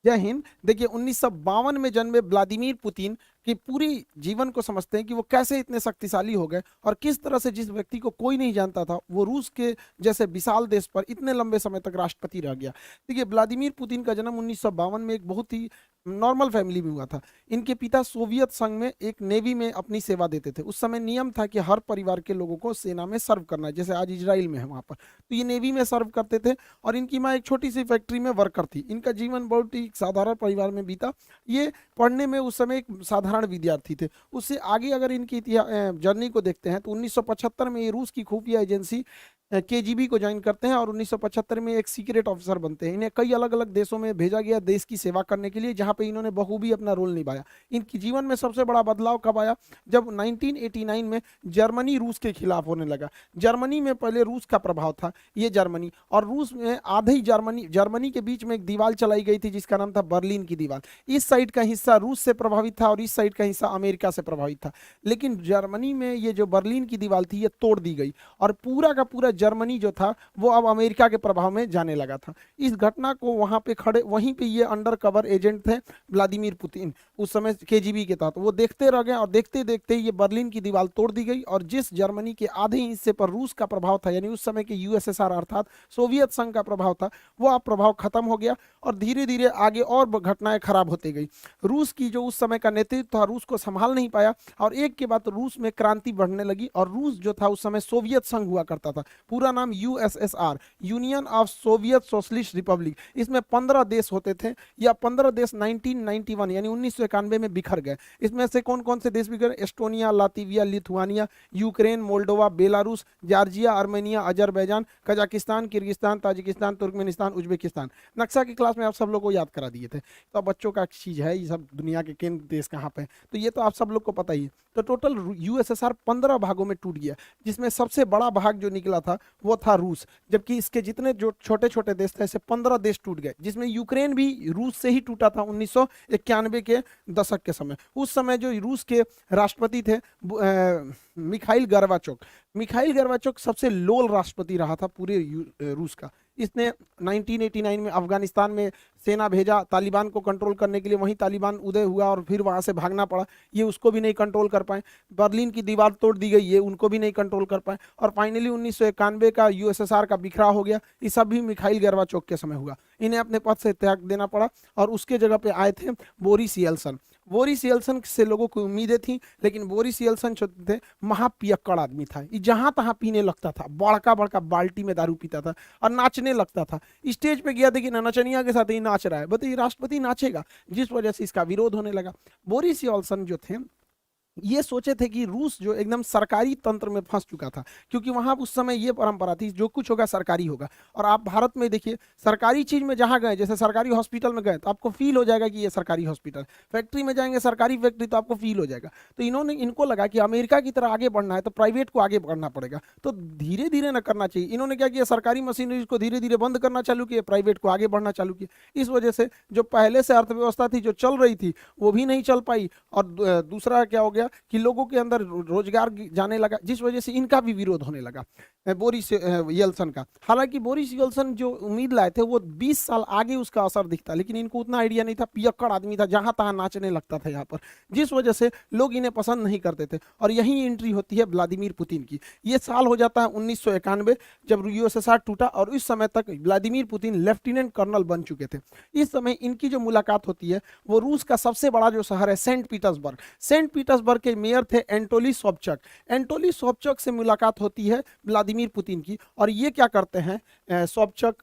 जय हिंद। देखिए 1952 में जन्मे व्लादिमीर पुतिन की पूरी जीवन को समझते हैं कि वो कैसे इतने शक्तिशाली हो गए और किस तरह से जिस व्यक्ति को कोई नहीं जानता था वो रूस के जैसे विशाल देश पर इतने लंबे समय तक राष्ट्रपति रह गया। देखिए व्लादिमीर पुतिन का जन्म 1952 में एक बहुत ही नॉर्मल फैमिली में हुआ था। इनके पिता सोवियत संघ में एक नेवी में अपनी सेवा देते थे। उस समय नियम था कि हर परिवार के लोगों को सेना में सर्व करना है, जैसे आज इजराइल में है वहां पर, तो ये नेवी में सर्व करते थे। और इनकी माँ एक छोटी सी फैक्ट्री में वर्कर थी। इनका जीवन बहुत ही साधारण परिवार में बीता। ये पढ़ने में उस समय एक साधारण विद्यार्थी थे। उससे आगे अगर इनकी जर्नी को देखते हैं तो 1975 में ये रूस की खुफिया एजेंसी केजीबी को ज्वाइन करते हैं और 1975 में एक सीक्रेट ऑफिसर बनते हैं। इन्हें कई अलग अलग देशों में भेजा गया देश की सेवा करने के लिए, जहां पे इन्होंने बखूबी अपना रोल निभाया। इनकी जीवन में सबसे बड़ा बदलाव कब आया? जब 1989 में जर्मनी रूस के खिलाफ होने लगा। जर्मनी में पहले रूस का प्रभाव था, ये जर्मनी और रूस में आधे ही जर्मनी के बीच में एक दीवार चलाई गई थी जिसका नाम था बर्लिन की दीवार। इस साइड का हिस्सा रूस से प्रभावित था और इस साइड का हिस्सा अमेरिका से प्रभावित था। लेकिन जर्मनी में ये जो बर्लिन की दीवार थी ये तोड़ दी गई और पूरा का पूरा जर्मनी जो था वो अब अमेरिका के प्रभाव में जाने लगा था। इस घटना को वहां पे खड़े, वहीं पे ये अंडर कवर एजेंट थे व्लादिमीर पुतिन, उस समय केजीबी के तहत, वो देखते रह गए और देखते देखते ये बर्लिन की दीवार तोड़ दी गई और जिस जर्मनी के आधे हिस्से पर रूस का प्रभाव था, यानी उस समय के यूएसएसआर अर्थात सोवियत संघ का प्रभाव था, वो अब प्रभाव खत्म हो गया और धीरे धीरे आगे और घटनाएं खराब होती गई। रूस की जो उस समय का नेतृत्व था रूस को संभाल नहीं पाया और एक के बाद रूस में क्रांति बढ़ने लगी। और रूस जो था उस समय सोवियत संघ हुआ करता था, पूरा नाम USSR, union of Soviet socialist Republic. इसमें 15 देश होते थे या 15 देश 1991 यानी 1991 में बिखर गए। इसमें से कौन कौन से देश बिखरे? Estonia, Latvia, Lithuania, Ukraine, Moldova, Belarus, Georgia, Armenia, Azerbaijan, Kazakhstan, Kyrgyzstan, Tajikistan, Turkmenistan, Uzbekistan. नक्शा की क्लास में आप सब लोग को याद करा दिए थे। तो अब बच्चों का चीज है ये सब, दुनिया के केंद्र देश कहाँ पे, तो ये तो आप सब लोग को पता ही है। तो टोटल यूएसएसआर 15 भागों में टूट गया, जिसमें सबसे बड़ा भाग जो निकला था वो था रूस, जबकि इसके जितने जो छोटे छोटे देश थे ऐसे 15 देश टूट गए, जिसमें यूक्रेन भी रूस से ही टूटा था 1991 के दशक के समय। उस समय जो रूस के राष्ट्रपति थे मिखाइल गर्वाचोक सबसे लोल राष्ट्रपति रहा था पूरे रूस का। इसने 1989 में अफगानिस्तान में सेना भेजा तालिबान को कंट्रोल करने के लिए, वहीं तालिबान उदय हुआ और फिर वहां से भागना पड़ा, ये उसको भी नहीं कंट्रोल कर पाए। बर्लिन की दीवार तोड़ दी गई, ये उनको भी नहीं कंट्रोल कर पाए। और फाइनली 1991 का यूएसएसआर का बिखराव हो गया। ये सब भी मिखाइल गर्वाचोक के समय हुआ। इन्हें अपने पद से त्याग देना पड़ा और उसके जगह पे आए थे बोरिस येल्सन। बोरिस येल्सन से लोगों को उम्मीदें थी, लेकिन बोरिस येल्सन जो थे महापियक्कड़ आदमी था। ये जहां तहां पीने लगता था, बड़का बड़का बाल्टी में दारू पीता था और नाचने लगता था। स्टेज पे गया, देखिए नचनिया के साथ ही नाच रहा है, बताइए राष्ट्रपति नाचेगा? जिस वजह से इसका विरोध होने लगा। बोरिस येल्सन जो थे ये सोचे थे कि रूस जो एकदम सरकारी तंत्र में फंस चुका था, क्योंकि वहां उस समय ये परंपरा थी जो कुछ होगा सरकारी होगा। और आप भारत में देखिए सरकारी चीज में जहां गए, जैसे सरकारी हॉस्पिटल में गए तो आपको फील हो जाएगा कि ये सरकारी हॉस्पिटल, फैक्ट्री में जाएंगे सरकारी फैक्ट्री तो आपको फील हो जाएगा। तो इनको लगा कि अमेरिका की तरह आगे बढ़ना है तो प्राइवेट को आगे बढ़ना पड़ेगा, तो धीरे धीरे न करना चाहिए। इन्होंने क्या किया, सरकारी मशीनरी को धीरे धीरे बंद करना चालू किया, प्राइवेट को आगे बढ़ना चालू किया। इस वजह से जो पहले से अर्थव्यवस्था थी जो चल रही थी वो भी नहीं चल पाई और दूसरा क्या हो गया कि लोगों के अंदर रोजगार जाने लगा, जिस वजह से इनका भी विरोध होने लगा बोरिस येल्सन का। हालांकि बोरिस येल्सन जो उम्मीद लाए थे वो 20 साल आगे उसका असर दिखता, लेकिन इनको उतना आइडिया नहीं था। पियक्कड़ आदमी था, जहां तहां नाचने लगता था यहाँ पर, जिस वजह से लोग इन्हें पसंद नहीं करते थे। और यही एंट्री होती है व्लादिमीर पुतिन की। ये साल हो जाता है 1991 जब यूएसएसआर टूटा और इस समय तक व्लादिमीर पुतिन लेफ्टिनेंट कर्नल बन चुके थे। इस समय इनकी जो मुलाकात होती है वो रूस का सबसे बड़ा जो शहर है सेंट पीटर्सबर्ग के मेयर थे एंटोली सोबचक से मुलाकात होती है व्लादिमीर पुतिन की। और ये क्या करते हैं, सोबचक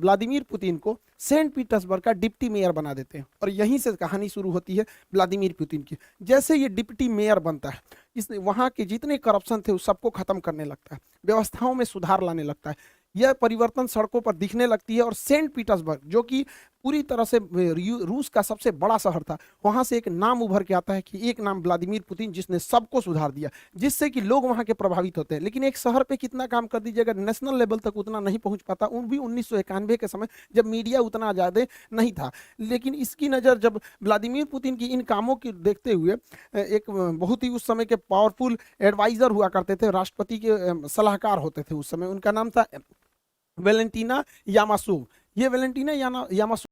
व्लादिमीर पुतिन को सेंट पीटर्सबर्ग का डिप्टी मेयर बना देते हैं। और यहीं से कहानी शुरू होती है व्लादिमीर पुतिन की। जैसे ये डिप्टी मेयर बनता है, इसने वहां के जितने करप्शन थे उस सबको खत्म करने लगता है, व्यवस्थाओं में सुधार लाने लगता है। यह परिवर्तन सड़कों पर दिखने लगती है और सेंट पीटर्सबर्ग जो कि पूरी तरह से रूस का सबसे बड़ा शहर था, वहां से एक नाम उभर के आता है कि एक नाम व्लादिमीर पुतिन, जिसने सबको सुधार दिया, जिससे कि लोग वहां के प्रभावित होते हैं। लेकिन एक शहर पे कितना काम कर दीजिएगा, नेशनल लेवल तक उतना नहीं पहुंच पाता, उन भी 1991 के समय जब मीडिया उतना ज्यादा नहीं था। लेकिन इसकी नज़र जब व्लादिमीर पुतिन की इन कामों की देखते हुए एक बहुत ही उस समय के पावरफुल एडवाइजर हुआ करते थे, राष्ट्रपति के सलाहकार होते थे उस समय, उनका नाम था वेलेंटीना यामासोव। ये वेलेंटीना यामासोव